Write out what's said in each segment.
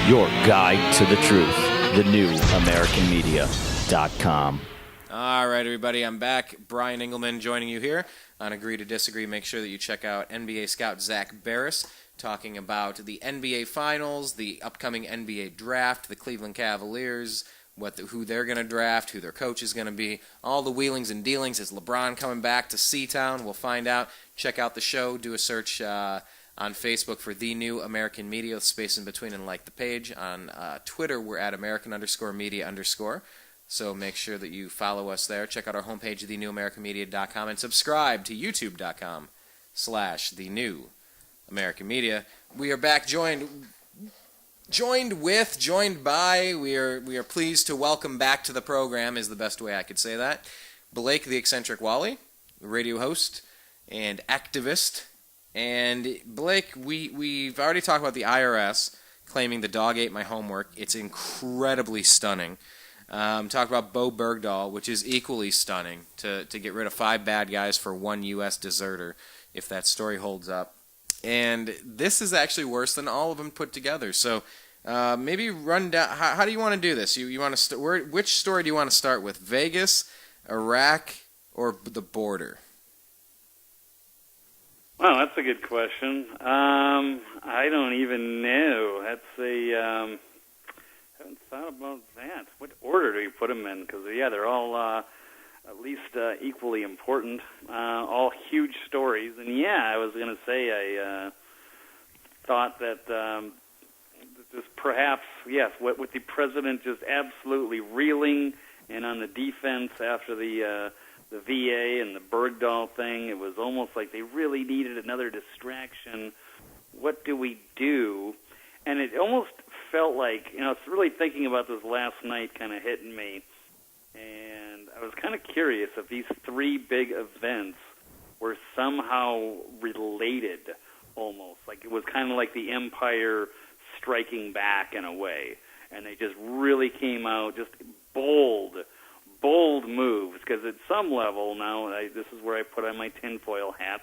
your guide to the truth, thenewamericanmedia.com. All right, everybody, I'm back. Brian Engelman joining you here on Agree to Disagree. Make sure that you check out NBA scout Zach Barris talking about the NBA Finals, the upcoming NBA Draft, the Cleveland Cavaliers, who they're going to draft, who their coach is going to be, all the wheelings and dealings. Is LeBron coming back to C-Town? We'll find out. Check out the show. Do a search on Facebook for The New American Media, with space in between, and like the page. On Twitter, we're at American_media_. So make sure that you follow us there. Check out our homepage, thenewamericanmedia.com, and subscribe to youtube.com/thenewamericanmedia. We are back joined by, we are pleased to welcome back to the program, is the best way I could say that, Blake the Eccentric Walley, radio host and activist. And Blake, we've already talked about the IRS claiming the dog ate my homework. It's incredibly stunning. Talked about Bo Bergdahl, which is equally stunning, to get rid of 5 bad guys for 1 U.S. deserter, if that story holds up. And this is actually worse than all of them put together. So maybe run down. How do you want to do this? You want to which story do you want to start with? Vegas, Iraq, or the border? Well, that's a good question. I don't even know. I haven't thought about that. What order do you put them in? Because, yeah, they're all at least equally important, all huge stories. And, yeah, I was going to say I thought that just perhaps, yes, with the president just absolutely reeling and on the defense after the VA and the Bergdahl thing, it was almost like they really needed another distraction. What do we do? And it almost felt like, I was really thinking about this last night, kind of hitting me, and I was kind of curious if these 3 big events were somehow related, almost. Like it was kind of like the empire striking back in a way, and they just really came out just bold moves, because at some level now, this is where I put on my tinfoil hat,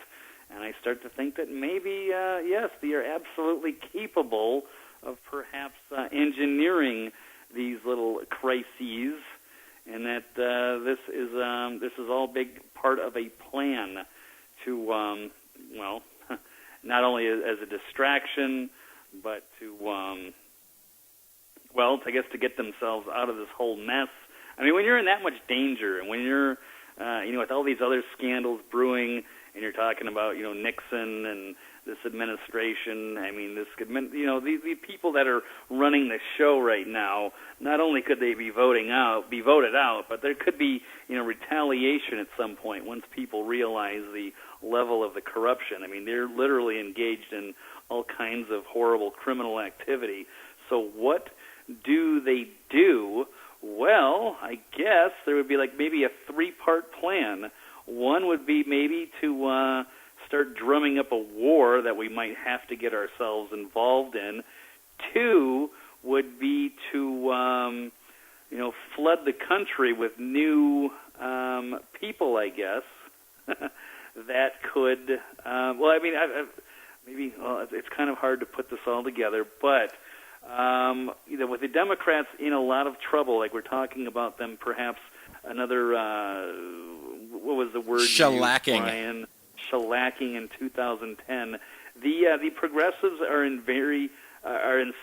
and I start to think that maybe, yes, they are absolutely capable of perhaps engineering these little crises, and that this is all big part of a plan to, not only as a distraction, but to, I guess to get themselves out of this whole mess. I mean, when you're in that much danger, and when you're, with all these other scandals brewing, and you're talking about, Nixon and this administration, I mean, these people that are running the show right now, not only could they be voted out, but there could be, retaliation at some point once people realize the level of the corruption. I mean, they're literally engaged in all kinds of horrible criminal activity. So what do they do? Well, I guess there would be like maybe a 3-part plan. One would be maybe to start drumming up a war that we might have to get ourselves involved in. 2 would be to, flood the country with new people, I guess, that could, it's kind of hard to put this all together, but with the Democrats in a lot of trouble, like we're talking about them perhaps another, what was the word? Shellacking. Brian? Shellacking in 2010. The progressives are in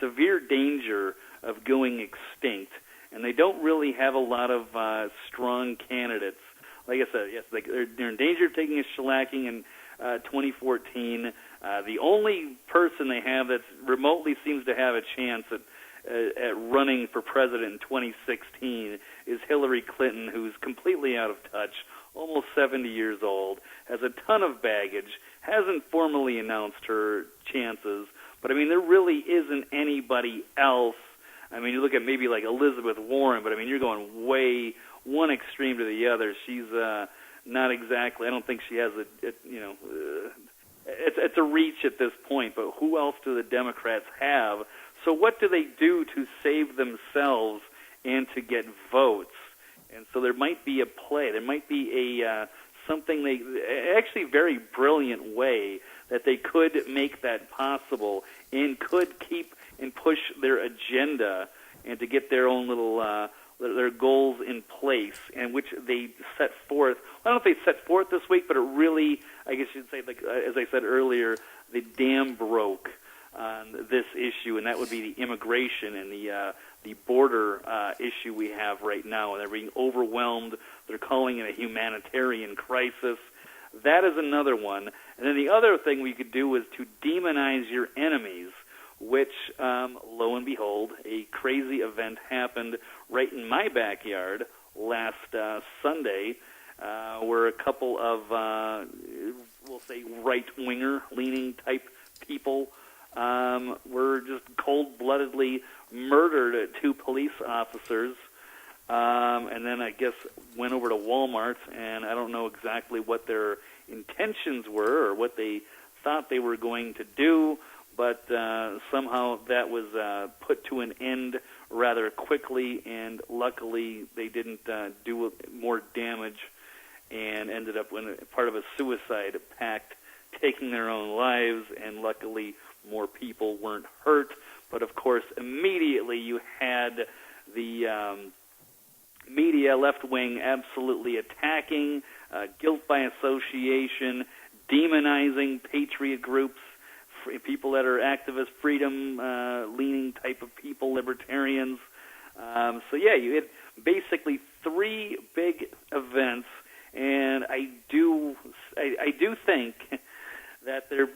severe danger of going extinct, and they don't really have a lot of strong candidates. Like I said, yes, they're in danger of taking a shellacking in 2014. The only person they have that remotely seems to have a chance at running for president in 2016 is Hillary Clinton, who's completely out of touch, almost 70 years old, has a ton of baggage, hasn't formally announced her chances, but I mean, there really isn't anybody else. I mean, you look at maybe like Elizabeth Warren, but I mean, you're going way one extreme to the other. She's not exactly, I don't think she has it's a reach at this point, but who else do the Democrats have? So what do they do to save themselves and to get votes? And so there might be a play. There might be something actually very brilliant way that they could make that possible and could keep and push their agenda and to get their own little their goals in place, and which they set forth. I don't know if they set forth this week, but it really, I guess you'd say, like as I said earlier, the dam broke on this issue, and that would be the immigration and the border issue we have right now, and they're being overwhelmed. They're calling it a humanitarian crisis. That is another one. And then the other thing we could do is to demonize your enemies, which, lo and behold, a crazy event happened right in my backyard last Sunday, where a couple of, we'll say, right-winger leaning type people were just cold-bloodedly murdered at 2 police officers, and then I guess went over to Walmart, and I don't know exactly what their intentions were or what they thought they were going to do, but somehow that was put to an end rather quickly, and luckily they didn't do more damage and ended up in part of a suicide pact, taking their own lives, and luckily more people weren't hurt. But of course, immediately you had the media, left wing, absolutely attacking, guilt by association, demonizing patriot groups, people that are activist, freedom-leaning type of people, libertarians. So yeah, you had basically 3 big events, and I do think that they're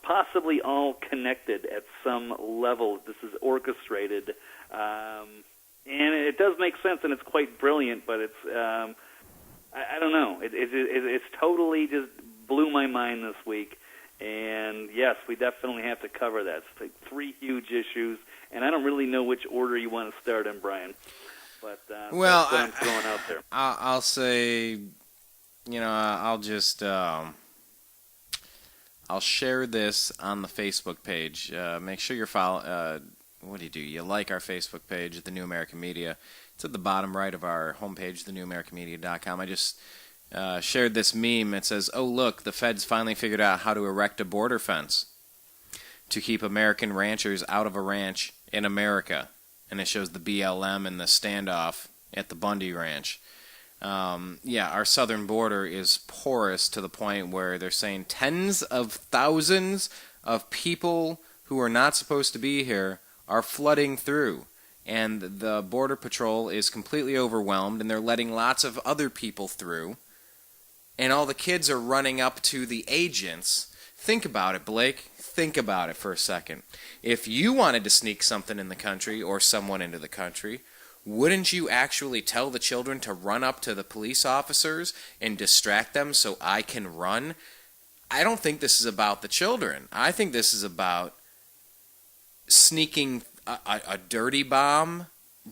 possibly all connected at some level. This is orchestrated, and it does make sense, and it's quite brilliant. But it's I don't know. It's totally just blew my mind this week. And yes, we definitely have to cover that. It's like 3 huge issues, and I don't really know which order you want to start in, Brian. But well, that's what I'm throwing out there. I'll say, I'll just I'll share this on the Facebook page. Make sure you're follow. What do? You like our Facebook page, The New American Media. It's at the bottom right of our homepage, thenewamericanmedia.com. I just shared this meme. It says, "Oh, look, the feds finally figured out how to erect a border fence to keep American ranchers out of a ranch in America." And it shows the BLM and the standoff at the Bundy Ranch. Our southern border is porous to the point where they're saying tens of thousands of people who are not supposed to be here are flooding through. And the Border Patrol is completely overwhelmed, and they're letting lots of other people through. And all the kids are running up to the agents. Think about it, Blake. Think about it for a second. If you wanted to sneak something in the country or someone into the country, wouldn't you actually tell the children to run up to the police officers and distract them so I can run? I don't think this is about the children. I think this is about sneaking a dirty bomb,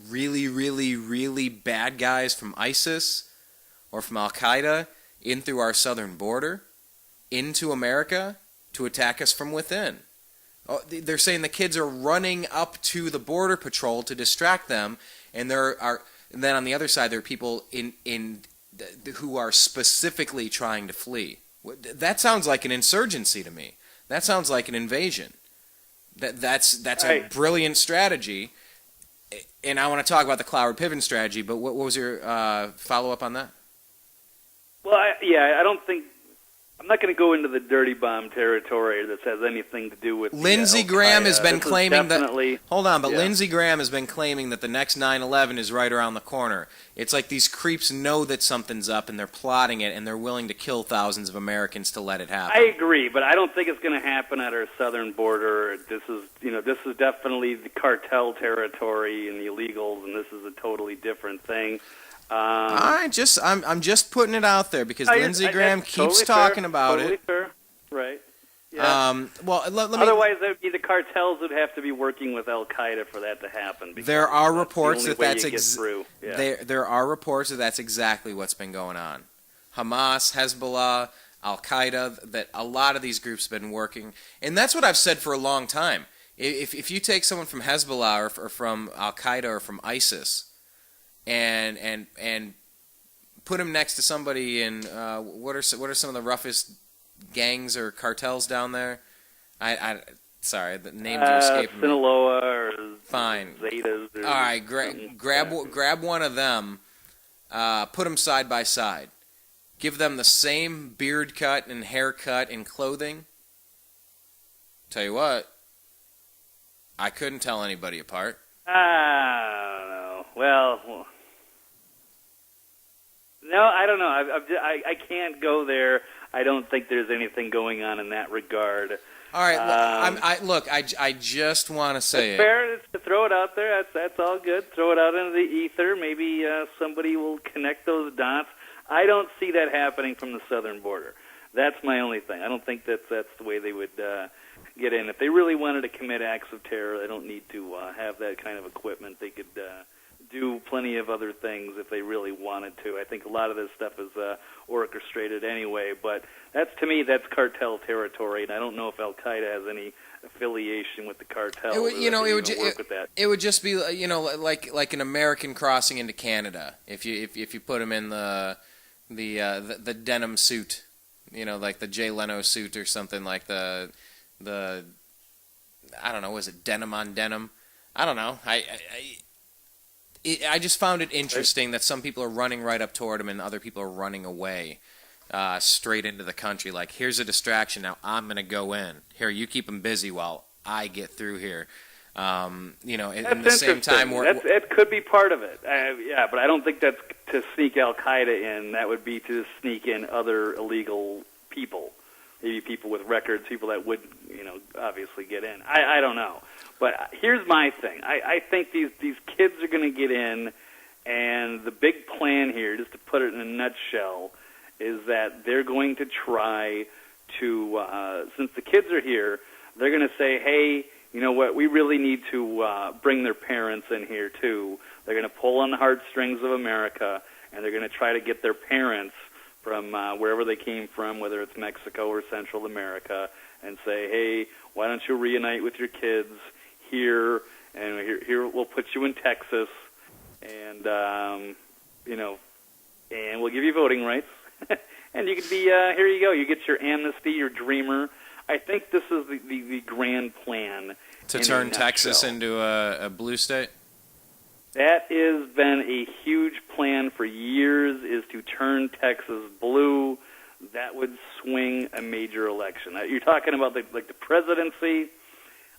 really, really, really bad guys from ISIS or from Al-Qaeda in through our southern border, into America, to attack us from within. Oh, they're saying the kids are running up to the Border Patrol to distract them, and and then on the other side there are people who are specifically trying to flee. That sounds like an insurgency to me. That sounds like an invasion. That's right. A brilliant strategy, and I want to talk about the Cloward-Piven strategy. But what was your follow up on that? Well, I don't think I'm not going to go into the dirty bomb territory that has anything to do with Lindsey Graham has been claiming that. Hold on, but yeah. Lindsey Graham has been claiming that the next 9/11 is right around the corner. It's like these creeps know that something's up and they're plotting it, and they're willing to kill thousands of Americans to let it happen. I agree, but I don't think it's going to happen at our southern border. This is definitely the cartel territory and the illegals, and this is a totally different thing. I'm just putting it out there because Lindsey Graham keeps talking about it. Fair. Right. Yeah. Let me. Otherwise, the cartels would have to be working with Al Qaeda for that to happen. There are reports that that's There are reports that that's exactly what's been going on. Hamas, Hezbollah, Al Qaeda. That a lot of these groups have been working, and that's what I've said for a long time. If you take someone from Hezbollah or from Al Qaeda or from ISIS, and put him next to somebody in what are some of the roughest gangs or cartels down there? Sorry, the names are escaping me. Sinaloa or Fine. Zetas. Or All right, grab one of them. Put them side by side. Give them the same beard cut and haircut and clothing. Tell you what, I couldn't tell anybody apart. I don't know. Well, no, I don't know. I can't go there. I don't think there's anything going on in that regard. All right, well, I just want to say it's fair to throw it out there. That's all good. Throw it out into the ether. Maybe somebody will connect those dots. I don't see that happening from the southern border. That's my only thing. I don't think that's the way they would get in. If they really wanted to commit acts of terror, they don't need to have that kind of equipment. They could do plenty of other things if they really wanted to. I think a lot of this stuff is orchestrated anyway, but to me, that's cartel territory, and I don't know if Al-Qaeda has any affiliation with the cartel. It would just be like an American crossing into Canada if you put them in the denim suit, like the Jay Leno suit or something, like the I don't know, was it denim on denim? I don't know. I just found it interesting that some people are running right up toward him and other people are running away straight into the country. Like, here's a distraction. Now I'm going to go in. Here, you keep them busy while I get through here. In the same time, that could be part of it. But I don't think that's to sneak Al-Qaeda in. That would be to sneak in other illegal people. Maybe people with records, people that would, obviously get in. I don't know. But here's my thing. I think these kids are going to get in, and the big plan here, just to put it in a nutshell, is that they're going to try to, since the kids are here, they're going to say, hey, you know what, we really need to bring their parents in here too. They're going to pull on the heartstrings of America, and they're going to try to get their parents from wherever they came from, whether it's Mexico or Central America, and say, hey, why don't you reunite with your kids here, and here we'll put you in Texas, and and we'll give you voting rights, and you could be here you go, you get your amnesty, your dreamer. I think this is the grand plan to turn Texas into a blue state. That has been a huge plan for years, is to turn Texas blue. That would swing a major election. You're talking about the presidency.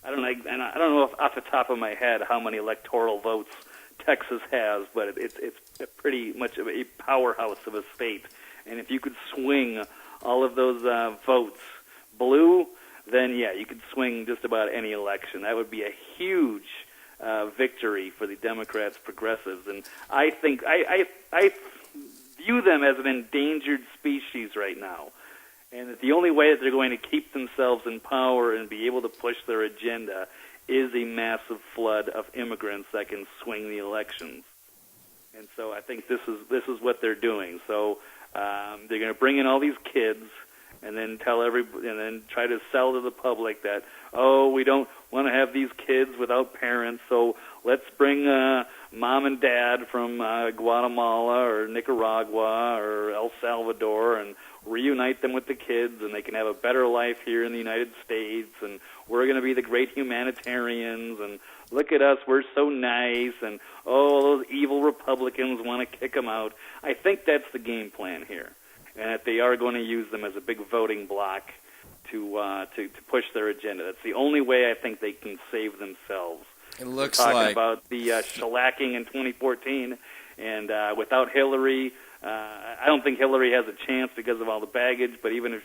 I don't know off the top of my head how many electoral votes Texas has, but it's pretty much of a powerhouse of a state. And if you could swing all of those votes blue, then yeah, you could swing just about any election. That would be a huge victory for the Democrats, progressives, and I think I view them as an endangered species right now, and that the only way that they're going to keep themselves in power and be able to push their agenda is a massive flood of immigrants that can swing the elections. And so I think this is what they're doing. So they're going to bring in all these kids, and then and then try to sell to the public that, oh, we don't want to have these kids without parents, so let's bring mom and dad from Guatemala or Nicaragua or El Salvador and reunite them with the kids, and they can have a better life here in the United States, and we're going to be the great humanitarians, and look at us, we're so nice, and oh, those evil Republicans want to kick them out. I think that's the game plan here, and that they are going to use them as a big voting bloc to push their agenda. That's the only way I think they can save themselves. It looks We're talking like about the shellacking in 2014, and without Hillary, I don't think Hillary has a chance because of all the baggage. But even if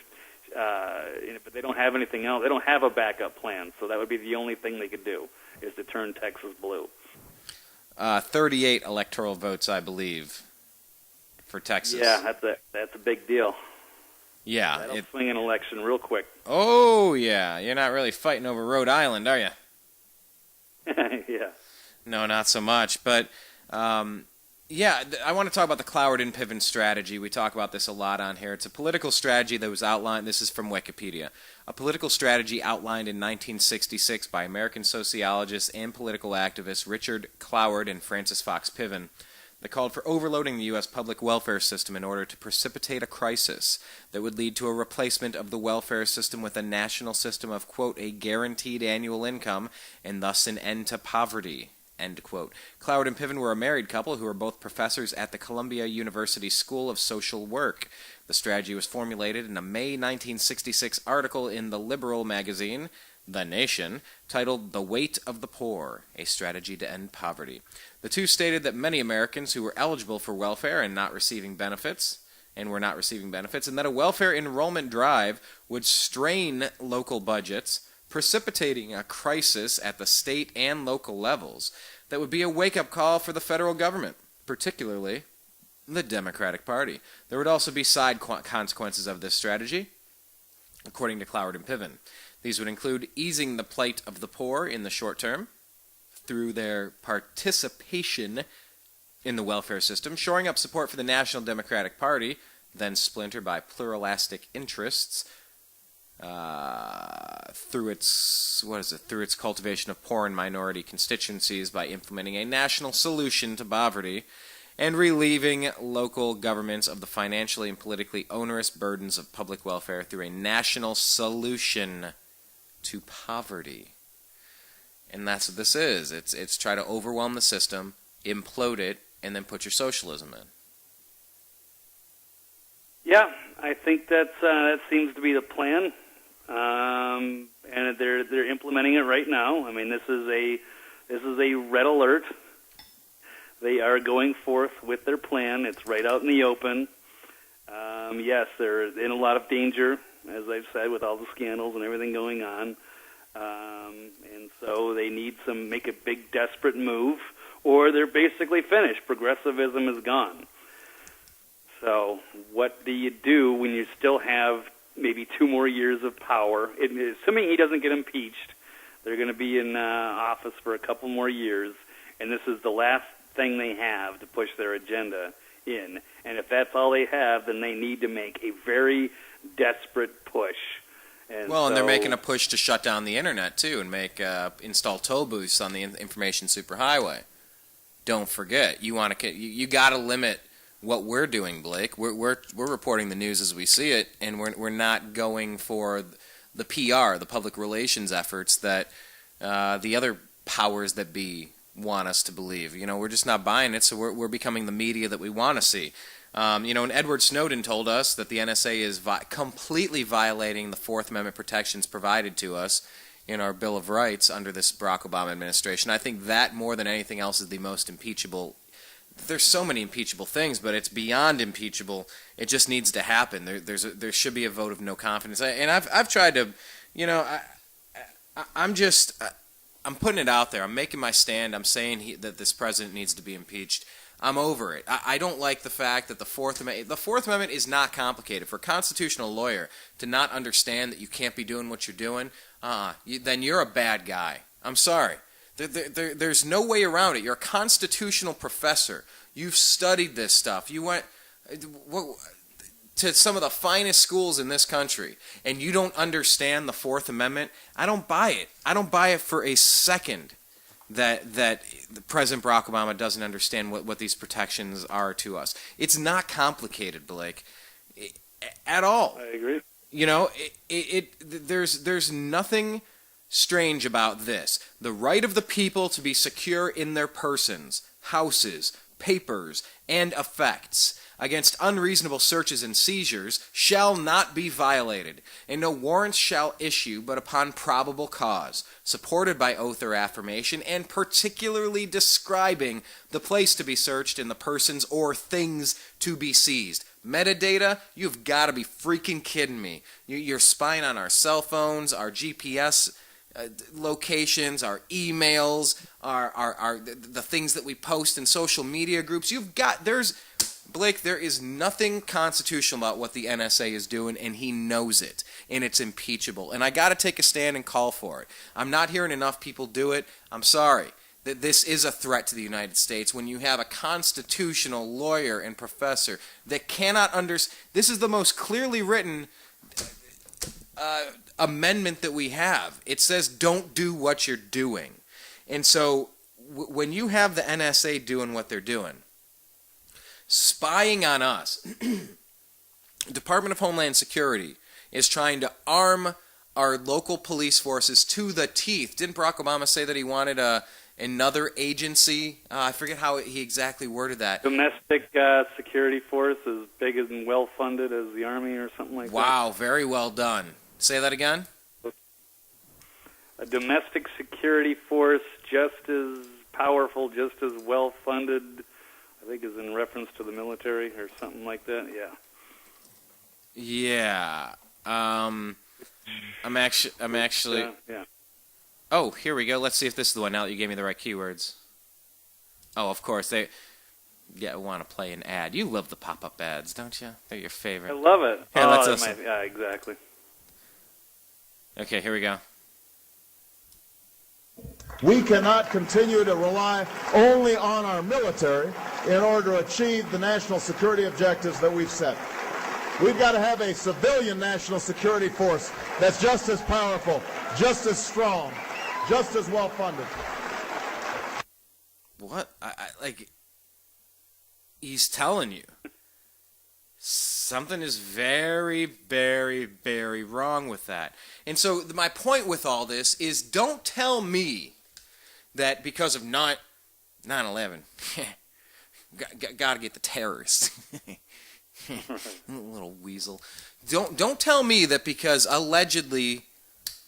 but they don't have anything else, they don't have a backup plan. So that would be the only thing they could do, is to turn Texas blue. 38 electoral votes, I believe, for Texas. Yeah, that's a big deal. Yeah, that'll swing an election real quick. Oh yeah, you're not really fighting over Rhode Island, are you? Yeah. No, not so much. But yeah, I want to talk about the Cloward and Piven strategy. We talk about this a lot on here. It's a political strategy that was outlined. This is from Wikipedia. A political strategy outlined in 1966 by American sociologists and political activists Richard Cloward and Francis Fox Piven. that called for overloading the U.S. public welfare system in order to precipitate a crisis that would lead to a replacement of the welfare system with a national system of, quote, a guaranteed annual income, and thus an end to poverty, end quote. Cloward and Piven were a married couple who were both professors at the Columbia University School of Social Work. The strategy was formulated in a May 1966 article in the liberal magazine, The Nation, titled The Weight of the Poor, a Strategy to End Poverty. The two stated that many Americans who were eligible for welfare and were not receiving benefits, and that a welfare enrollment drive would strain local budgets, precipitating a crisis at the state and local levels that would be a wake-up call for the federal government, particularly the Democratic Party. There would also be side consequences of this strategy, according to Cloward and Piven. These would include easing the plight of the poor in the short term through their participation in the welfare system, shoring up support for the National Democratic Party, then splintered by pluralistic interests through its cultivation of poor and minority constituencies by implementing a national solution to poverty, and relieving local governments of the financially and politically onerous burdens of public welfare through a national solution to poverty. And that's what this is. It's try to overwhelm the system, implode it, and then put your socialism in. Yeah, I think that seems to be the plan, and they're implementing it right now. I mean, this is a red alert. They are going forth with their plan. It's right out in the open. Yes, they're in a lot of danger, as I've said, with all the scandals and everything going on. And so they need to make a big, desperate move, or they're basically finished. Progressivism is gone. So what do you do when you still have maybe 2 more years of power? Assuming he doesn't get impeached, they're going to be in office for a couple more years, and this is the last thing they have to push their agenda in. And if that's all they have, then they need to make a very desperate push. And they're making a push to shut down the internet too, and install toll booths on the information superhighway. Don't forget, you got to limit what we're doing, Blake. We're reporting the news as we see it, and we're not going for the PR, the public relations efforts that the other powers that be want us to believe. We're just not buying it, so we're becoming the media that we want to see. And Edward Snowden told us that the NSA is completely violating the Fourth Amendment protections provided to us in our Bill of Rights under this Barack Obama administration. I think that, more than anything else, is the most impeachable. There's so many impeachable things, but it's beyond impeachable. It just needs to happen. There should be a vote of no confidence. And I've tried to, I'm putting it out there. I'm making my stand. I'm saying that this president needs to be impeached. I'm over it. I don't like the fact that the Fourth Amendment is not complicated. For a constitutional lawyer to not understand that you can't be doing what you're doing, then you're a bad guy. I'm sorry. There's no way around it. You're a constitutional professor. You've studied this stuff. You went to some of the finest schools in this country, and you don't understand the Fourth Amendment. I don't buy it. I don't buy it for a second that President Barack Obama doesn't understand what these protections are to us. It's not complicated, Blake, at all. I agree. There's nothing strange about this. The right of the people to be secure in their persons, houses, papers, and effects against unreasonable searches and seizures shall not be violated, and no warrants shall issue but upon probable cause, supported by oath or affirmation, and particularly describing the place to be searched and the persons or things to be seized. Metadata? You've got to be freaking kidding me. You're spying on our cell phones, our GPS locations, our emails, the things that we post in social media groups. Blake, there is nothing constitutional about what the NSA is doing, and he knows it, and it's impeachable. And I got to take a stand and call for it. I'm not hearing enough people do it. I'm sorry. That this is a threat to the United States when you have a constitutional lawyer and professor that cannot understand. This is the most clearly written amendment that we have. It says don't do what you're doing. And so when you have the NSA doing what they're doing, spying on us. Department of Homeland Security is trying to arm our local police forces to the teeth. Didn't Barack Obama say that he wanted another agency? I forget how he exactly worded that. Domestic security force as big and well-funded as the Army or something like that. Wow, very well done. Say that again? A domestic security force just as powerful, just as well-funded, I think is in reference to the military or something like that, yeah. Yeah. I'm actually... Yeah. Oh, here we go. Let's see if this is the one now that you gave me the right keywords. Oh, of course. They want to play an ad. You love the pop-up ads, don't you? They're your favorite. I love it. Here, let's listen. Yeah, exactly. Okay, here we go. We cannot continue to rely only on our military in order to achieve the national security objectives that we've set. We've got to have a civilian national security force that's just as powerful, just as strong, just as well-funded. What? He's telling you. Something is very, very, very wrong with that. And so my point with all this is don't tell me that because of 9/11, got to get the terrorists. Little weasel. Don't tell me that because allegedly,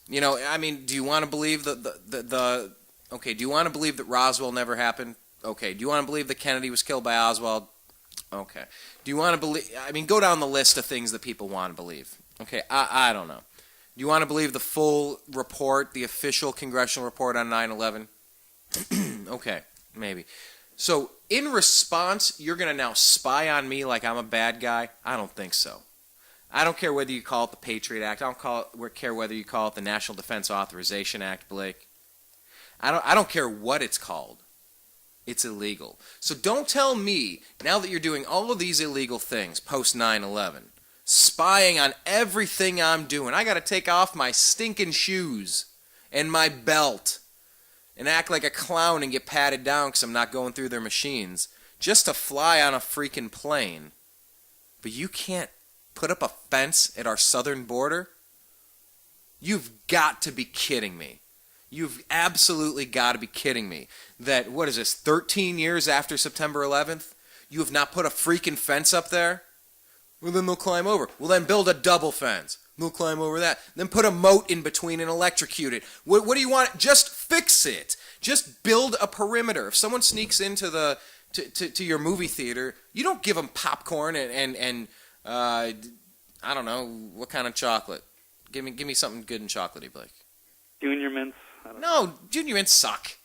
you know, I mean, do you want to believe okay, do you want to believe that Roswell never happened? Okay. Do you want to believe that Kennedy was killed by Oswald? Okay. Do you want to believe, I mean, go down the list of things that people want to believe. Okay, I don't know. Do you want to believe the full report, the official congressional report on 9/11? Okay, maybe. So, in response, you're going to now spy on me like I'm a bad guy? I don't think so. I don't care whether you call it the Patriot Act. I don't care whether you call it the National Defense Authorization Act, Blake. I don't care what it's called. It's illegal. So don't tell me, now that you're doing all of these illegal things post 9/11, spying on everything I'm doing, I got to take off my stinking shoes and my belt and act like a clown and get patted down because I'm not going through their machines just to fly on a freaking plane. But you can't put up a fence at our southern border? You've got to be kidding me. You've absolutely got to be kidding me that, what is this, 13 years after September 11th? You have not put a freaking fence up there? Well, then they'll climb over. Well, then build a double fence. They'll climb over that. Then put a moat in between and electrocute it. What do you want? Just fix it. Just build a perimeter. If someone sneaks into to your movie theater, you don't give them popcorn and I don't know, what kind of chocolate? Give me something good and chocolatey, Blake. Junior Mints. No, Junior Mints suck.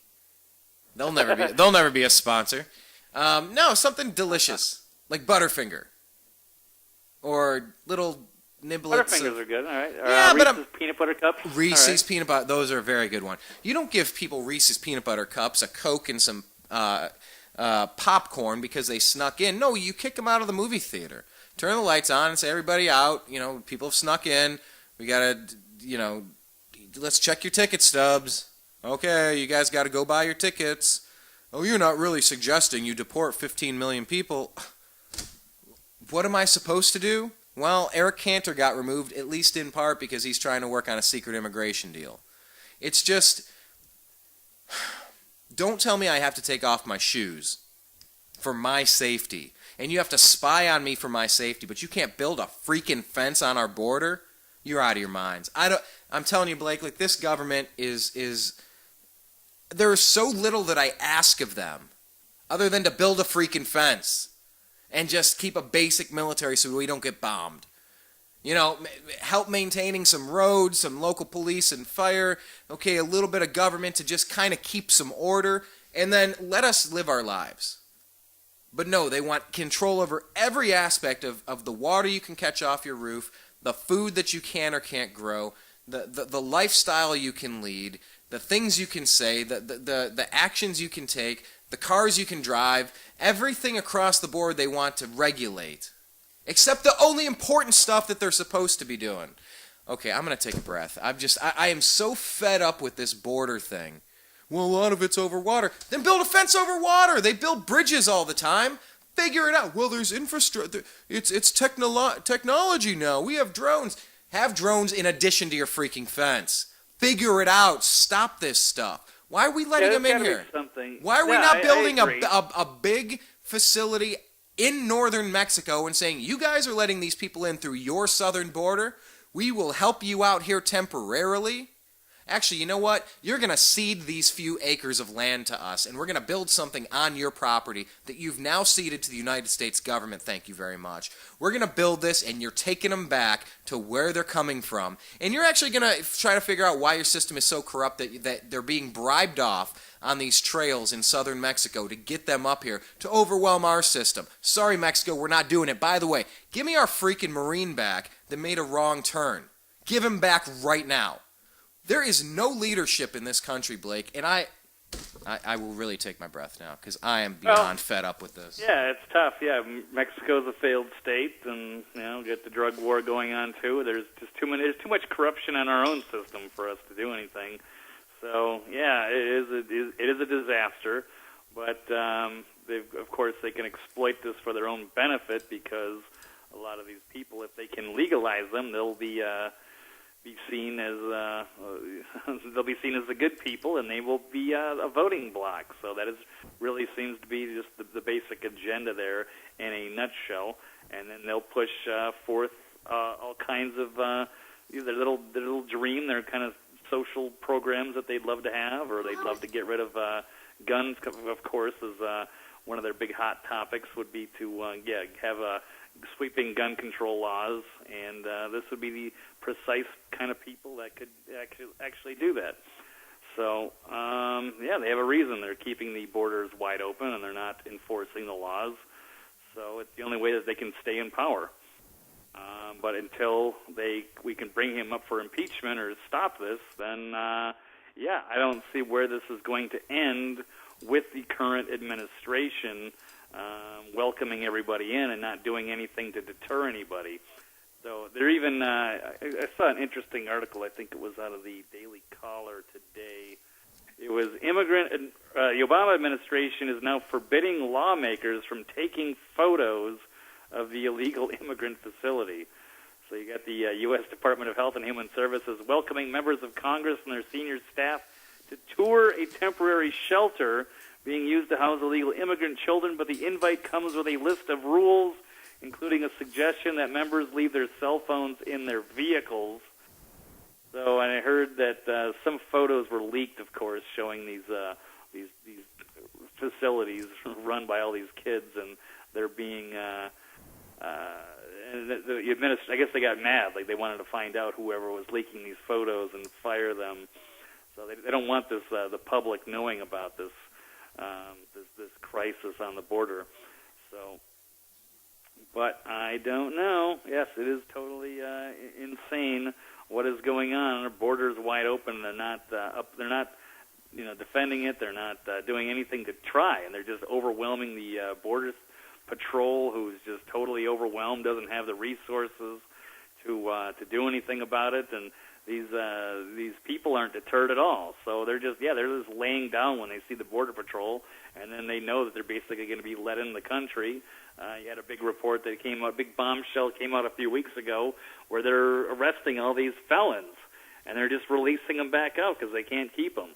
They'll never be a sponsor. No, something delicious like Butterfinger or little niblets. Butterfingers are good. All right. Yeah, but Reese's peanut butter cups. Reese's peanut butter. Those are a very good one. You don't give people Reese's peanut butter cups, a Coke, and some popcorn because they snuck in. No, you kick them out of the movie theater. Turn the lights on and say, everybody out. You know, people have snuck in. We gotta, let's check your ticket stubs. Okay, you guys got to go buy your tickets. Oh, you're not really suggesting you deport 15 million people. What am I supposed to do? Well, Eric Cantor got removed, at least in part, because he's trying to work on a secret immigration deal. It's just, don't tell me I have to take off my shoes for my safety. And you have to spy on me for my safety, but you can't build a freaking fence on our border? You're out of your minds. I'm telling you, Blake, like, this government is there is so little that I ask of them other than to build a freaking fence and just keep a basic military so we don't get bombed. You know, help maintaining some roads, some local police and fire, okay, a little bit of government to just kind of keep some order, and then let us live our lives. But no, they want control over every aspect of the water you can catch off your roof, the food that you can or can't grow, the lifestyle you can lead, the things you can say, the actions you can take, the cars you can drive, everything across the board they want to regulate. Except the only important stuff that they're supposed to be doing. Okay, I'm going to take a breath. I am so fed up with this border thing. Well, a lot of it's over water. Then build a fence over water. They build bridges all the time. Figure it out. Well, there's infrastructure. It's technology now. We have drones. Have drones in addition to your freaking fence. Figure it out. Stop this stuff. Why are we letting them in here? Why are we not building a big facility in northern Mexico and saying, you guys are letting these people in through your southern border? We will help you out here temporarily. Actually, you know what? You're going to cede these few acres of land to us, and we're going to build something on your property that you've now ceded to the United States government. Thank you very much. We're going to build this, and you're taking them back to where they're coming from. And you're actually going to try to figure out why your system is so corrupt that they're being bribed off on these trails in southern Mexico to get them up here to overwhelm our system. Sorry, Mexico, we're not doing it. By the way, give me our freaking Marine back that made a wrong turn. Give him back right now. There is no leadership in this country, Blake, and I will really take my breath now because I am beyond fed up with this. Yeah, it's tough. Yeah, Mexico's a failed state, and get the drug war going on too. There's too much corruption in our own system for us to do anything. So yeah, it is a disaster. But of course they can exploit this for their own benefit because a lot of these people, if they can legalize them, they'll be seen as the good people, and they will be a voting bloc. So that really seems to be just the basic agenda there in a nutshell. And then they'll push forth all kinds of their little dream, their kind of social programs that they'd love to have, or they'd love to get rid of guns. Of course, is one of their big hot topics would be to have sweeping gun control laws, and this would be the precise kind of people that could actually do that. So, they have a reason they're keeping the borders wide open and they're not enforcing the laws. So it's the only way that they can stay in power. But until we can bring him up for impeachment or stop this, then, I don't see where this is going to end with the current administration welcoming everybody in and not doing anything to deter anybody. So they're even, I saw an interesting article, I think it was out of the Daily Caller today. It was the Obama administration is now forbidding lawmakers from taking photos of the illegal immigrant facility. So you got the U.S. Department of Health and Human Services welcoming members of Congress and their senior staff to tour a temporary shelter being used to house illegal immigrant children, but the invite comes with a list of rules, including a suggestion that members leave their cell phones in their vehicles. So, and I heard that some photos were leaked, of course, showing these facilities run by all these kids, and they're being I guess they got mad, like they wanted to find out whoever was leaking these photos and fire them. So they don't want this the public knowing about this crisis on the border. So, but I don't know. Yes, it is totally insane what is going on. Our border's wide open. They're not They're not defending it. They're not doing anything to try, and they're just overwhelming the border patrol, who's just totally overwhelmed, doesn't have the resources to do anything about it, and these people aren't deterred at all. So they're just laying down when they see the border patrol, and then they know that they're basically going to be let in the country. You had a big report that came out, a big bombshell came out a few weeks ago, where they're arresting all these felons, and they're just releasing them back out because they can't keep them.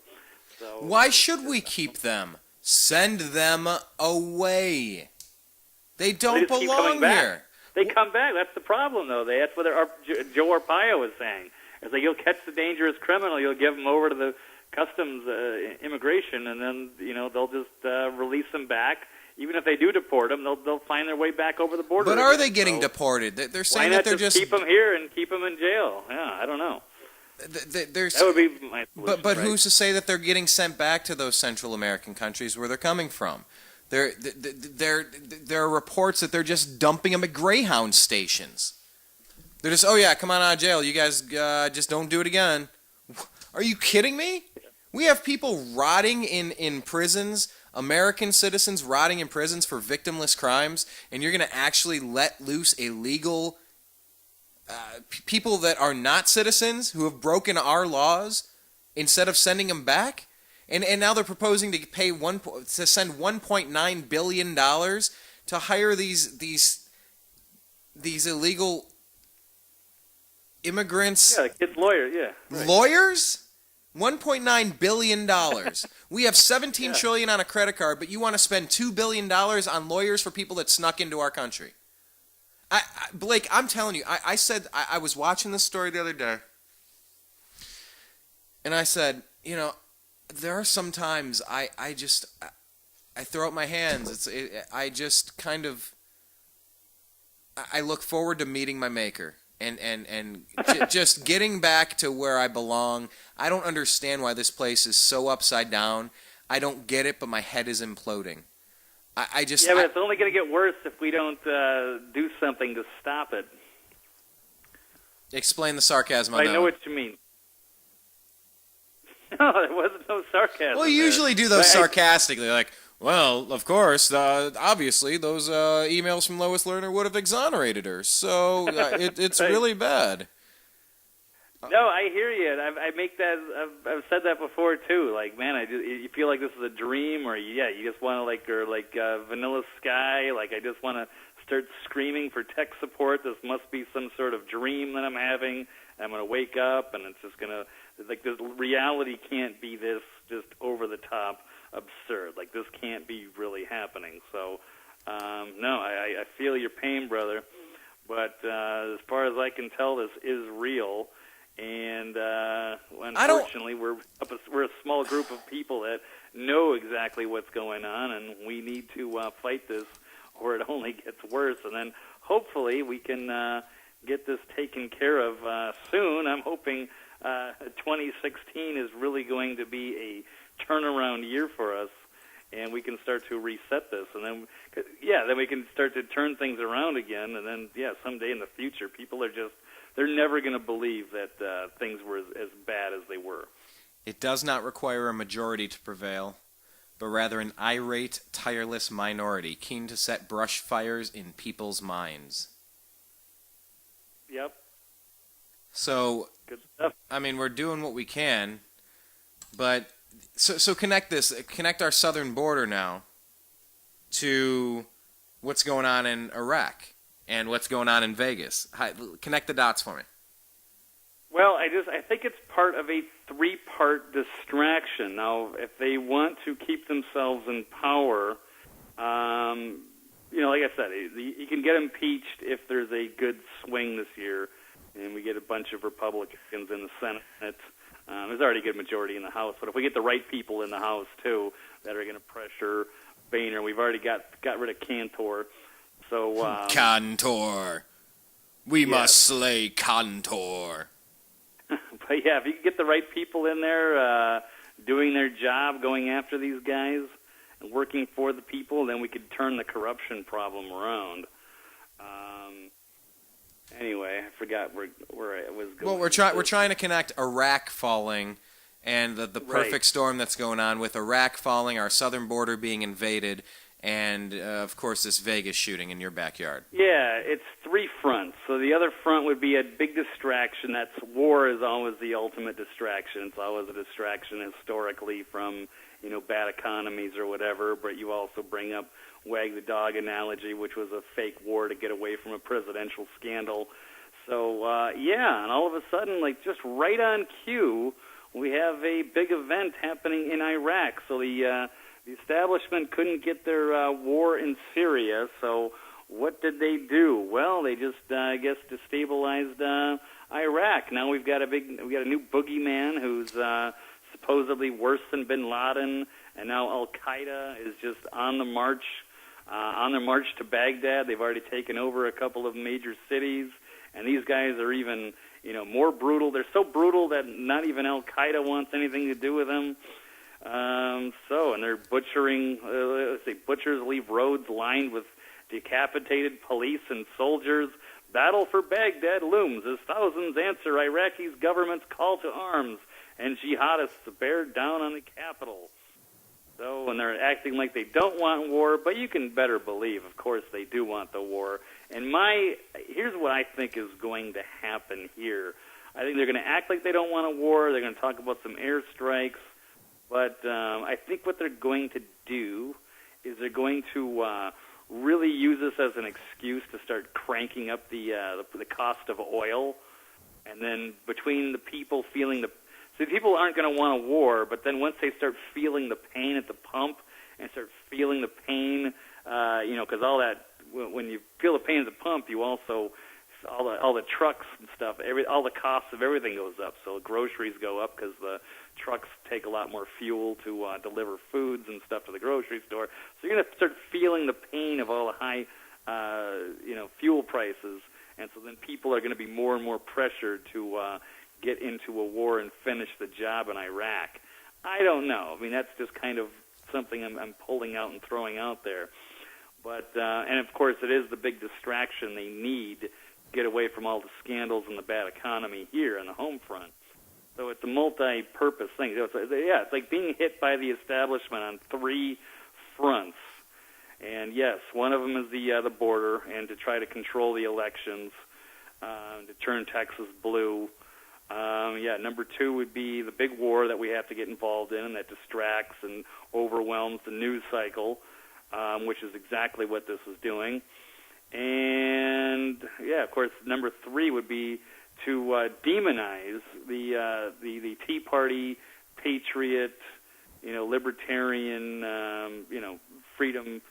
So why should we keep them? Send them away. They don't belong here. They come back. That's the problem, though. That's what Joe Arpaio was saying. It's like, you'll catch the dangerous criminal, you'll give him over to the customs immigration, and then they'll just release them back. Even if they do deport them, they'll find their way back over the border. But are they getting deported? They're saying that they're just keep them here and keep them in jail. Yeah, I don't know. That would be my solution, but right? Who's to say that they're getting sent back to those Central American countries where they're coming from? There are reports that they're just dumping them at Greyhound stations. They're just, come on out of jail. You guys just don't do it again. Are you kidding me? We have people rotting in prisons, American citizens rotting in prisons for victimless crimes, and you're going to actually let loose illegal people that are not citizens who have broken our laws instead of sending them back? And now they're proposing to send $1.9 billion to hire these illegal immigrants. Yeah, the kid's lawyer. Yeah. Right. Lawyers? $1.9 billion. We have $17 trillion on a credit card, but you want to spend $2 billion on lawyers for people that snuck into our country. Blake, I'm telling you, I said, I was watching this story the other day, and I said, there are some times I throw up my hands. I just kind of, I look forward to meeting my maker. And just getting back to where I belong. I don't understand why this place is so upside down. I don't get it, but my head is imploding. But it's only going to get worse if we don't do something to stop it. Explain the sarcasm on that. I know what you mean. No, there wasn't no sarcasm. Well, you usually do those sarcastically, like, well, of course, obviously, those emails from Lois Lerner would have exonerated her, so it's right. really bad. No, I hear you, and I make that. I've said that before too. Like, man, you feel like this is a dream, or you just want to Vanilla Sky. Like, I just want to start screaming for tech support. This must be some sort of dream that I'm having. I'm going to wake up, and it's just going to this reality can't be this just over the top absurd. Like, this can't be really happening. So, no, I feel your pain, brother. But as far as I can tell, this is real. And unfortunately, we're a small group of people that know exactly what's going on, and we need to fight this, or it only gets worse. And then hopefully we can get this taken care of soon. I'm hoping 2016 is really going to be a turnaround year for us, and we can start to reset this. And then, then we can start to turn things around again. And then, someday in the future, people are they're never going to believe that things were as bad as they were. It does not require a majority to prevail, but rather an irate, tireless minority keen to set brush fires in people's minds. Yep. So, good stuff. I mean, we're doing what we can, but so connect our southern border now to what's going on in Iraq and what's going on in Vegas. Connect the dots for me. Well, I think it's part of a three-part distraction. Now, if they want to keep themselves in power, like I said, you can get impeached if there's a good swing this year, and we get a bunch of Republicans in the Senate. There's already a good majority in the House, but if we get the right people in the House, too, that are going to pressure Boehner, we've already got rid of Cantor. So Cantor. We must slay Cantor. But, if you can get the right people in there doing their job, going after these guys, and working for the people, then we could turn the corruption problem around. Anyway, I forgot where I was going. Well, we're trying to connect Iraq falling and the perfect storm that's going on with Iraq falling, our southern border being invaded, and, of course, this Vegas shooting in your backyard. Yeah, it's three fronts. So the other front would be a big distraction. War is always the ultimate distraction. It's always a distraction historically from, bad economies or whatever, but you also bring up wag the dog analogy, which was a fake war to get away from a presidential scandal. So, and all of a sudden, just right on cue, we have a big event happening in Iraq. So the establishment couldn't get their war in Syria, so what did they do? Well, they just, destabilized Iraq. Now we got a new boogeyman who's supposedly worse than Bin Laden, and now Al Qaeda is just on their march to Baghdad. They've already taken over a couple of major cities, and these guys are even, more brutal. They're so brutal that not even Al Qaeda wants anything to do with them. And they're butchering, butchers leave roads lined with decapitated police and soldiers. Battle for Baghdad looms as thousands answer Iraqi government's call to arms, and jihadists bear down on the capital. So, and they're acting like they don't want war, but you can better believe, of course, they do want the war. And here's what I think is going to happen here. I think they're going to act like they don't want a war. They're going to talk about some airstrikes. But I think what they're going to do is they're going to really use this as an excuse to start cranking up the cost of oil, and then between the people feeling people aren't going to want a war, but then once they start feeling the pain at the pump and start feeling the pain, because all that, when you feel the pain at the pump, you also, all the trucks and stuff, all the costs of everything goes up. So groceries go up because the trucks take a lot more fuel to deliver foods and stuff to the grocery store. So you're going to start feeling the pain of all the high, fuel prices. And so then people are going to be more and more pressured to get into a war and finish the job in Iraq. I don't know. I mean, that's just kind of something I'm pulling out and throwing out there. But and of course, it is the big distraction they need to get away from all the scandals and the bad economy here on the home front. So it's a multi-purpose thing. It's like being hit by the establishment on three fronts. And yes, one of them is the border, and to try to control the elections, to turn Texas blue. Number two would be the big war that we have to get involved in, and that distracts and overwhelms the news cycle, which is exactly what this is doing. And of course, number three would be to demonize the Tea Party, patriot, libertarian, freedom,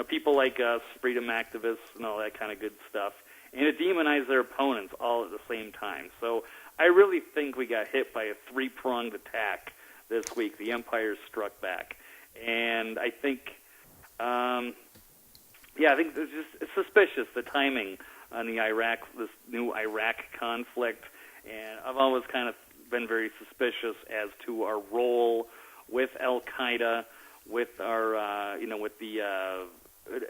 people like us, freedom activists, and all that kind of good stuff, and to demonize their opponents all at the same time. So I really think we got hit by a three-pronged attack this week. The Empire struck back, and I think, I think it's suspicious, the timing on this new Iraq conflict, and I've always kind of been very suspicious as to our role with Al-Qaeda, with our, with the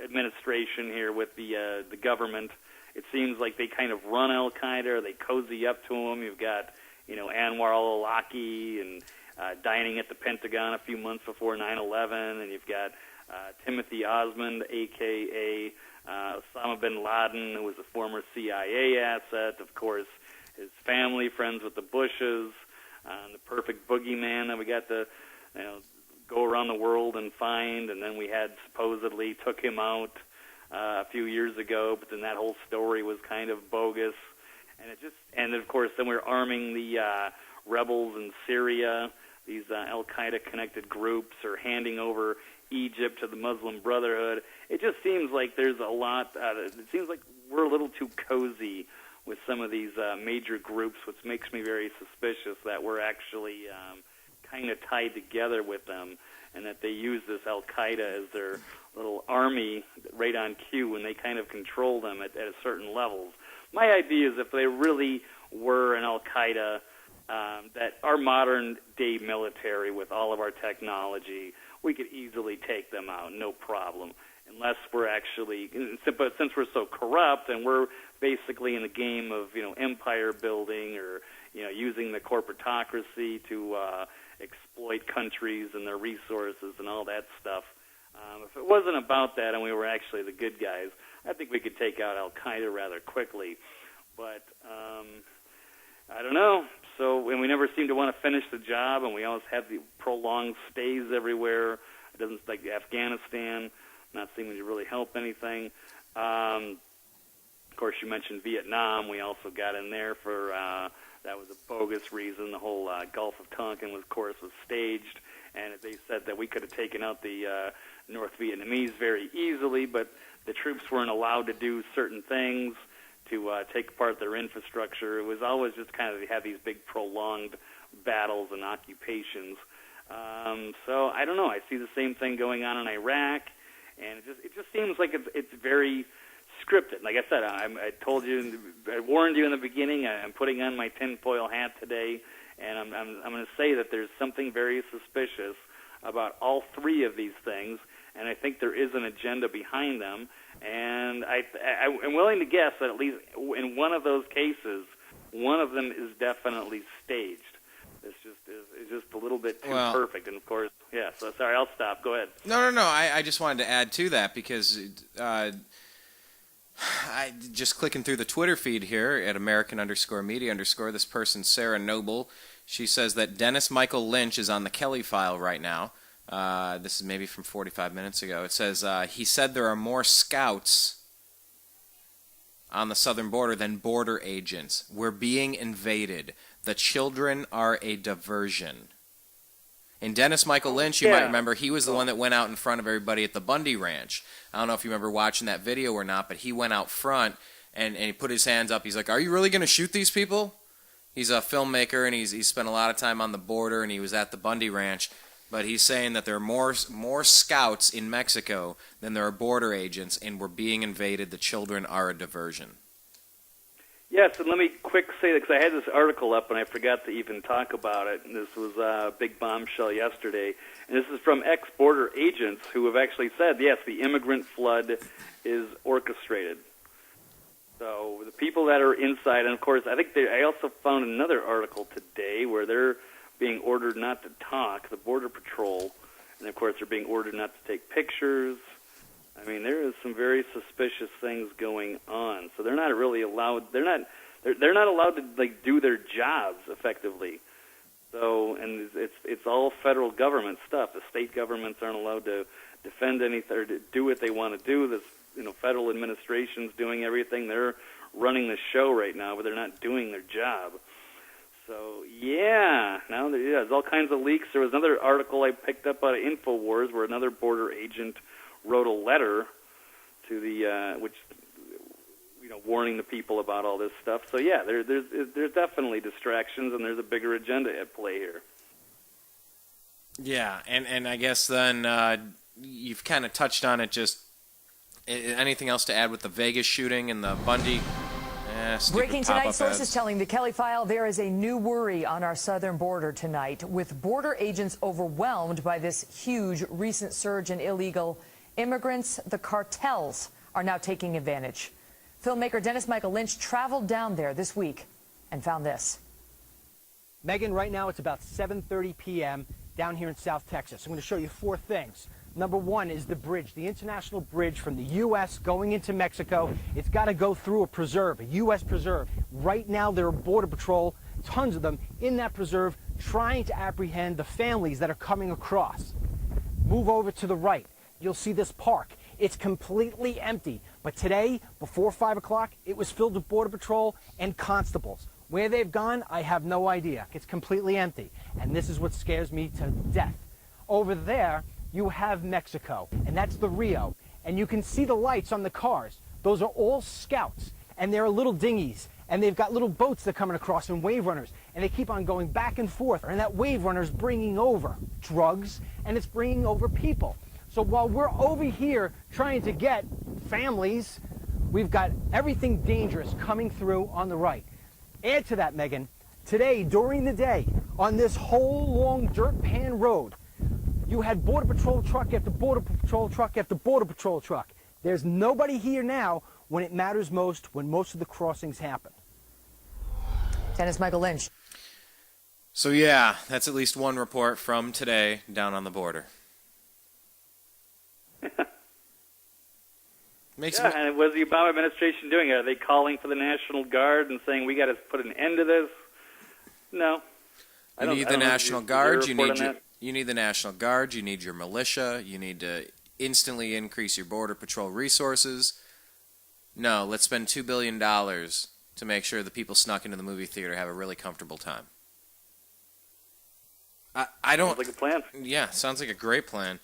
administration here, with the government. It seems like they kind of run Al-Qaeda, or they cozy up to them. You've got, Anwar al-Awlaki and dining at the Pentagon a few months before 9/11, and you've got Timothy Osmond, a.k.a. Osama bin Laden, who was a former CIA asset, of course, his family, friends with the Bushes, the perfect boogeyman that we got to go around the world and find, and then we had supposedly took him out a few years ago, but then that whole story was kind of bogus, and of course then we're arming the rebels in Syria, these Al-Qaeda connected groups, or handing over Egypt to the Muslim Brotherhood. It just seems like there's a lot. It seems like we're a little too cozy with some of these major groups, which makes me very suspicious that we're actually kind of tied together with them, and that they use this Al-Qaeda as their little army right on cue, and they kind of control them at a certain levels. My idea is if they really were an Al-Qaeda, that our modern-day military, with all of our technology, we could easily take them out, no problem, unless we're actually, but since we're so corrupt and we're basically in the game of, empire building, or, using the corporatocracy to exploit countries and their resources and all that stuff. If it wasn't about that and we were actually the good guys, I think we could take out Al-Qaeda rather quickly. But I don't know. So, and we never seem to want to finish the job, and we always have the prolonged stays everywhere. It doesn't, like Afghanistan, not seeming to really help anything. Of course, you mentioned Vietnam. We also got in there for, that was a bogus reason. The whole Gulf of Tonkin, was staged, and they said that we could have taken out the North Vietnamese very easily, but the troops weren't allowed to do certain things to take apart their infrastructure. It was always just kind of have these big prolonged battles and occupations. So I don't know. I see the same thing going on in Iraq, and it just seems like it's very scripted. Like I said, I told you, I warned you in the beginning. I'm putting on my tinfoil hat today, and I'm going to say that there's something very suspicious about all three of these things, and I think there is an agenda behind them. And I'm willing to guess that at least in one of those cases, one of them is definitely staged. It's just a little bit too perfect. And of course, so sorry, I'll stop. Go ahead. No. I just wanted to add to that because I just clicking through the Twitter feed here at American_media_, this person, Sarah Noble, she says that Dennis Michael Lynch is on the Kelly file right now. This is maybe from 45 minutes ago. It says, he said there are more scouts on the southern border than border agents. We're being invaded. The children are a diversion. And Dennis Michael Lynch, you might remember, he was the one that went out in front of everybody at the Bundy Ranch. I don't know if you remember watching that video or not, but he went out front and he put his hands up. He's like, "Are you really going to shoot these people?" He's a filmmaker, and he's spent a lot of time on the border, and he was at the Bundy Ranch. But he's saying that there are more scouts in Mexico than there are border agents, and we're being invaded. The children are a diversion. Yes, and let me quick say that, because I had this article up and I forgot to even talk about it. And this was a big bombshell yesterday. And this is from ex-border agents who have actually said, yes, the immigrant flood is orchestrated. So the people that are inside, and of course, I also found another article today where they're being ordered not to talk, the Border Patrol, and of course they're being ordered not to take pictures. I mean, there is some very suspicious things going on. So they're not really allowed. They're not allowed to do their jobs effectively. So, and it's all federal government stuff. The state governments aren't allowed to defend anything or to do what they want to do. This federal administration's doing everything. They're running the show right now, but they're not doing their job. So now there's all kinds of leaks. There was another article I picked up out of InfoWars where another border agent wrote a letter to the warning the people about all this stuff. So yeah, there's definitely distractions, and there's a bigger agenda at play here. Yeah, and I guess then you've kind of touched on it. Just anything else to add with the Vegas shooting and the Bundy? Breaking tonight, sources telling the Kelly File there is a new worry on our southern border tonight, with border agents overwhelmed by this huge recent surge in illegal immigrants. The cartels are now taking advantage. Filmmaker Dennis Michael Lynch traveled down there this week and found this. Megan, right now it's about 7:30 p.m. down here in South Texas. I'm going to show you four things. Number one is the bridge, the international bridge from the U.S. going into Mexico. It's got to go through a preserve, a U.S. preserve. Right now there are Border Patrol, tons of them, in that preserve trying to apprehend the families that are coming across. Move over to the right. You'll see this park. It's completely empty. But today, before 5 o'clock, it was filled with Border Patrol and constables. Where they've gone, I have no idea. It's completely empty. And this is what scares me to death. Over there, you have Mexico, and that's the Rio. And you can see the lights on the cars. Those are all scouts, and there are little dinghies, and they've got little boats that are coming across and wave runners, and they keep on going back and forth. And that wave runner is bringing over drugs, and it's bringing over people. So while we're over here trying to get families, we've got everything dangerous coming through on the right. Add to that, Megan, today, during the day, on this whole long dirt pan road, you had Border Patrol truck after Border Patrol truck after Border Patrol truck. There's nobody here now when it matters most, when most of the crossings happen. Dennis Michael Lynch. So yeah, that's at least one report from today down on the border. And what is the Obama administration doing? Are they calling for the National Guard and saying we got to put an end to this? No. You need the National Guard. You need the National Guard. You need your militia. You need to instantly increase your Border Patrol resources. No, let's spend $2 billion to make sure the people snuck into the movie theater have a really comfortable time. I don't. Sounds like a plan. Yeah, sounds like a great plan.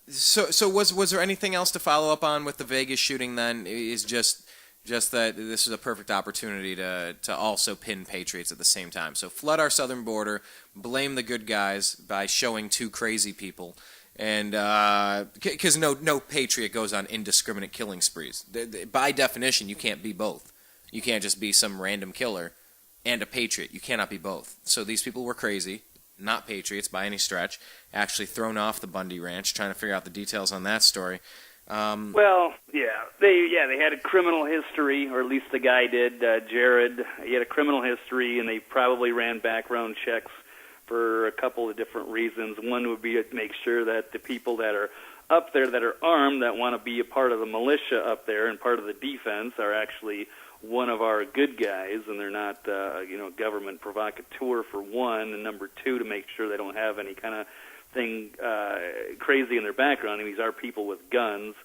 So was there anything else to follow up on with the Vegas shooting then? Is just that this is a perfect opportunity to also pin patriots at the same time. So flood our southern border, blame the good guys by showing two crazy people, and because no patriot goes on indiscriminate killing sprees. By definition, you can't be both. You can't just be some random killer and a patriot. You cannot be both. So these people were crazy, not patriots by any stretch, actually thrown off the Bundy Ranch, trying to figure out the details on that story. They had a criminal history, or at least the guy did, Jared. He had a criminal history, and they probably ran background checks for a couple of different reasons. One would be to make sure that the people that are up there that are armed, that want to be a part of the militia up there and part of the defense, are actually one of our good guys, and they're not, government provocateur, for one, and number two, to make sure they don't have any kind of thing crazy in their background. I mean, these are people with guns.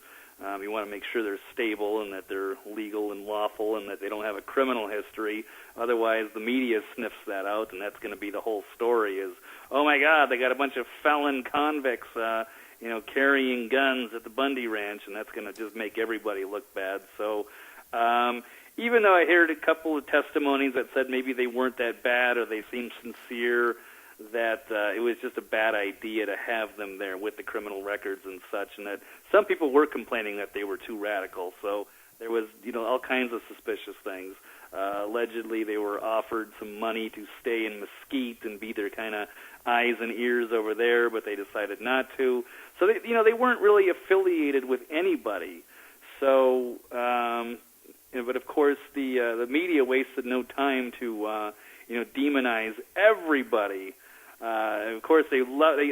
You want to make sure they're stable and that they're legal and lawful and that they don't have a criminal history. Otherwise, the media sniffs that out, and that's going to be the whole story is, oh, my God, they got a bunch of felon convicts, carrying guns at the Bundy Ranch, and that's going to just make everybody look bad. So even though I heard a couple of testimonies that said maybe they weren't that bad or they seemed sincere, that it was just a bad idea to have them there with the criminal records and such, and that some people were complaining that they were too radical. So there was, all kinds of suspicious things. Allegedly, they were offered some money to stay in Mesquite and be their kind of eyes and ears over there, but they decided not to. So they weren't really affiliated with anybody. So, but of course, the media wasted no time to demonize everybody. Of course, they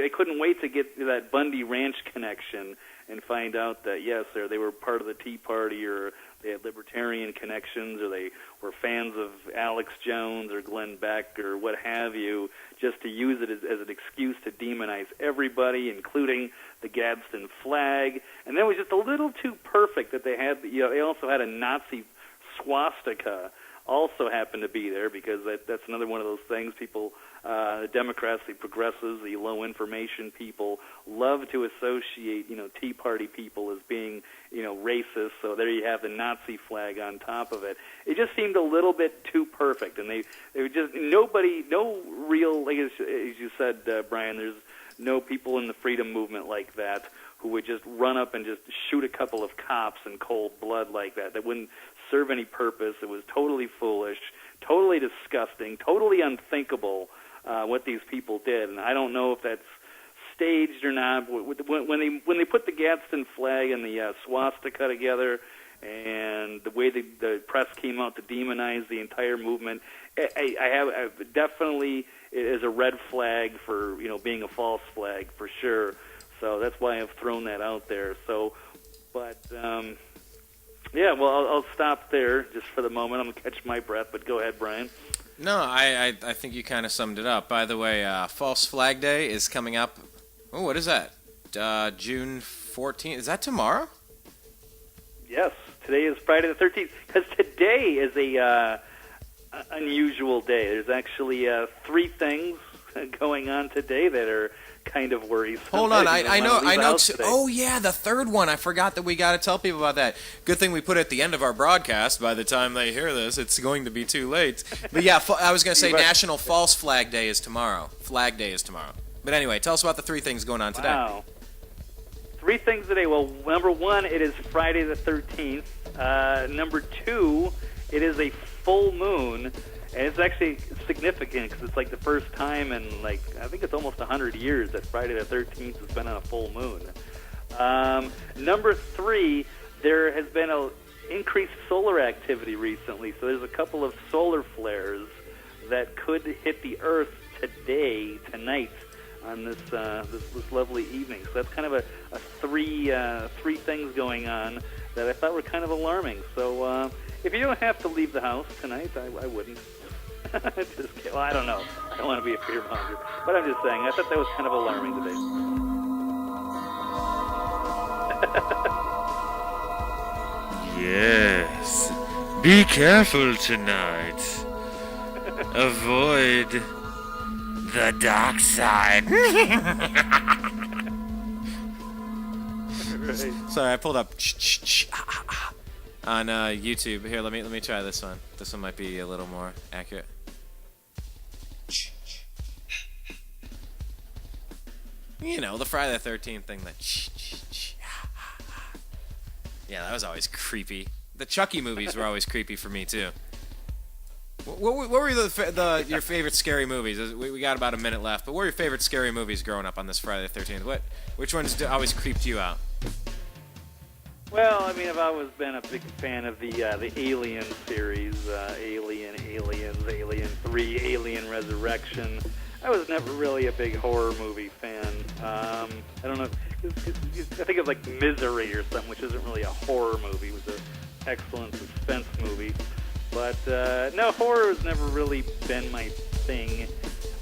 couldn't wait to get that Bundy Ranch connection and find out that, yes, they were part of the Tea Party, or they had libertarian connections, or they were fans of Alex Jones or Glenn Beck or what have you, just to use it as an excuse to demonize everybody, including the Gadsden flag. And then it was just a little too perfect that they had, they also had a Nazi swastika also happened to be there, because that's another one of those things people, the Democrats, the progressives, the low information people love to associate, Tea Party people as being, racist. So there you have the Nazi flag on top of it. It just seemed a little bit too perfect, and they were just no real, like as you said, Brian. There's no people in the freedom movement like that who would just run up and just shoot a couple of cops in cold blood like that. That wouldn't serve any purpose. It was totally foolish, totally disgusting, totally unthinkable what these people did. And I don't know if that's staged or not. When they put the Gadsden flag and the swastika together, and the way the press came out to demonize the entire movement, I definitely is a red flag for being a false flag for sure. So that's why I've thrown that out there. So, but yeah, well, I'll stop there just for the moment. I'm gonna catch my breath, but go ahead, Brian. No, I think you kind of summed it up. By the way, False Flag Day is coming up. Oh, what is that? June 14th. Is that tomorrow? Yes, today is Friday the 13th. Because today is a unusual day. There's actually 3 things going on today that are kind of worrisome. Hold on, I know. Oh yeah, the third one. I forgot that we got to tell people about that. Good thing we put it at the end of our broadcast. By the time they hear this, it's going to be too late. But yeah, I was going to say National False Flag Day is tomorrow. Flag Day is tomorrow. But anyway, tell us about the 3 things going on today. Wow. 3 things today. Well, number 1, it is Friday the 13th. Number 2, it is a full moon. And it's actually significant because it's like the first time in, I think it's almost 100 years that Friday the 13th has been on a full moon. Number 3, there has been an increased solar activity recently. So there's a couple of solar flares that could hit the Earth tonight, on this lovely evening. So that's kind of a 3 things going on that I thought were kind of alarming. So if you don't have to leave the house tonight, I wouldn't. Just kidding. Well, I don't know. I don't want to be a fearmonger. But I'm just saying, I thought that was kind of alarming today. Yes. Be careful tonight. Avoid the dark side. Right. Sorry, I pulled up on YouTube. Here, let me try this one. This one might be a little more accurate. The Friday the 13th thing. Yeah, that was always creepy. The Chucky movies were always creepy for me too. What were your favorite scary movies? We got about a minute left, but what were your favorite scary movies growing up on this Friday the 13th? Which ones always creeped you out? Well, I mean, I've always been a big fan of the Alien series, Alien, Aliens, Alien 3, Alien Resurrection. I was never really a big horror movie fan. I don't know. I think of like Misery or something, which isn't really a horror movie. It was an excellent suspense movie. But no, horror has never really been my thing.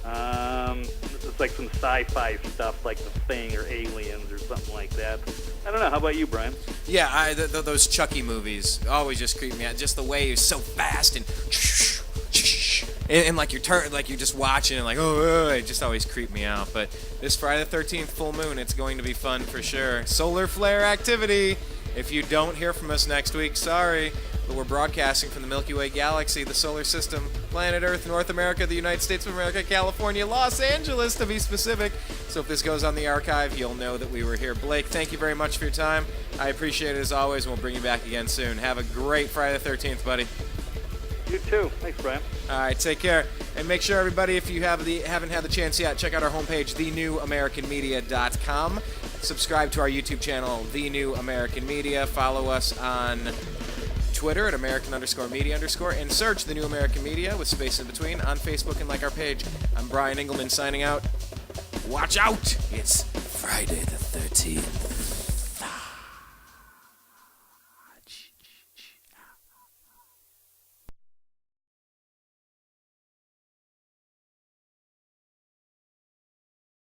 As It's like some sci-fi stuff like The Thing or Aliens or something like that. I don't know. How about you, Brian? Yeah, those Chucky movies always just creep me out. Just the way he's so fast and like you're just watching and like, it just always creep me out. But this Friday the 13th full moon, it's going to be fun for sure. Solar flare activity. If you don't hear from us next week, sorry, but we're broadcasting from the Milky Way galaxy, the solar system, planet Earth, North America, the United States of America, California, Los Angeles to be specific. So if this goes on the archive, you'll know that we were here. Blake, thank you very much for your time. I appreciate it as always, and we'll bring you back again soon. Have a great Friday the 13th, buddy. You too. Thanks, Brian. All right, take care. And make sure, everybody, if you haven't had the chance yet, check out our homepage, thenewamericanmedia.com. Subscribe to our YouTube channel, The New American Media. Follow us on Twitter at American_media_, and search The New American Media with space in between on Facebook and like our page. I'm Brian Engelman signing out. Watch out! It's Friday the 13th.